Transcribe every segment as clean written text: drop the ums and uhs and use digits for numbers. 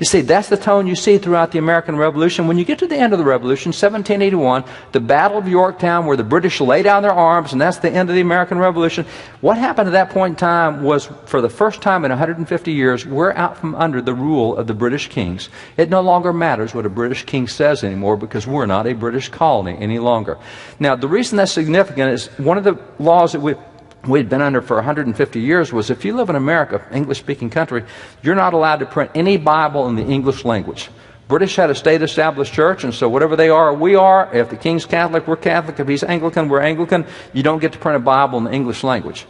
You see, that's the tone you see throughout the American Revolution. When you get to the end of the Revolution, 1781, the Battle of Yorktown, where the British lay down their arms, and that's the end of the American Revolution. What happened at that point in time was, for the first time in 150 years, we're out from under the rule of the British kings. It no longer matters what a British king says anymore, because we're not a British colony any longer. Now, the reason that's significant is one of the laws that we'd been under for 150 years was, if you live in America, English-speaking country, you're not allowed to print any Bible in the English language. British had a state-established church, and so whatever they are, we are. If the king's Catholic, we're Catholic. If he's Anglican, we're Anglican. You don't get to print a Bible in the English language.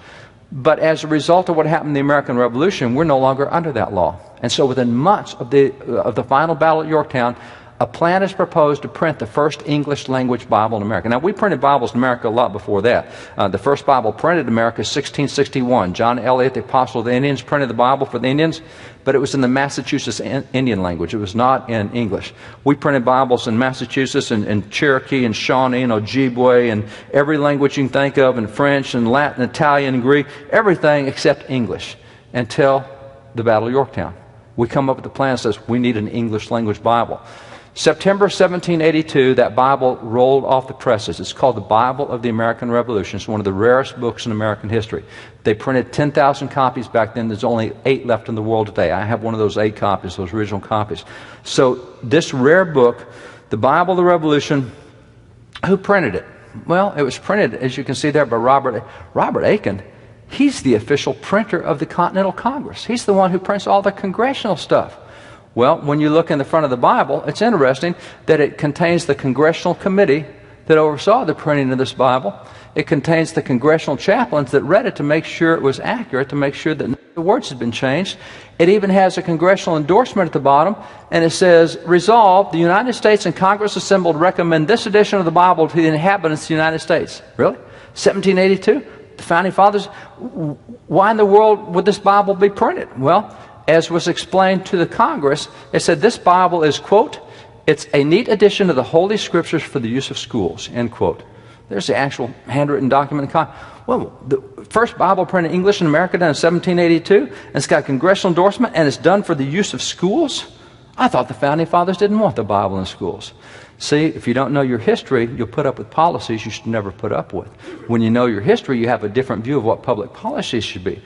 But as a result of what happened in the American Revolution, we're no longer under that law. And so within months of the final battle at Yorktown, a plan is proposed to print the first English-language Bible in America. Now, we printed Bibles in America a lot before that. The first Bible printed in America is 1661. John Eliot, the Apostle of the Indians, printed the Bible for the Indians, but it was in the Massachusetts Indian language. It was not in English. We printed Bibles in Massachusetts and Cherokee and Shawnee and Ojibwe and every language you can think of, and French and Latin, Italian and Greek, everything except English, until the Battle of Yorktown. We come up with a plan that says we need an English-language Bible. September 1782, that Bible rolled off the presses. It's called the Bible of the American Revolution. It's one of the rarest books in American history. They printed 10,000 copies back then. There's only 8 left in the world today. I have one of those 8 copies, those original copies. So this rare book, the Bible of the Revolution, who printed it? Well, it was printed, as you can see there, by Robert Aitken. He's the official printer of the Continental Congress. He's the one who prints all the congressional stuff. Well, when you look in the front of the Bible, it's interesting that it contains the congressional committee that oversaw the printing of this Bible. It contains the congressional chaplains that read it to make sure it was accurate, to make sure that the words had been changed. It even has a congressional endorsement at the bottom, and it says, "Resolved, the United States and Congress assembled recommend this edition of the Bible to the inhabitants of the United States." Really? 1782? The Founding Fathers? Why in the world would this Bible be printed? Well, as was explained to the Congress, it said this Bible is, quote, "it's a neat addition to the Holy Scriptures for the use of schools," end quote. There's the actual handwritten document. Well, the first Bible printed in English in America done in 1782, and it's got congressional endorsement, and it's done for the use of schools? I thought the Founding Fathers didn't want the Bible in schools. See, if you don't know your history, you'll put up with policies you should never put up with. When you know your history, you have a different view of what public policies should be.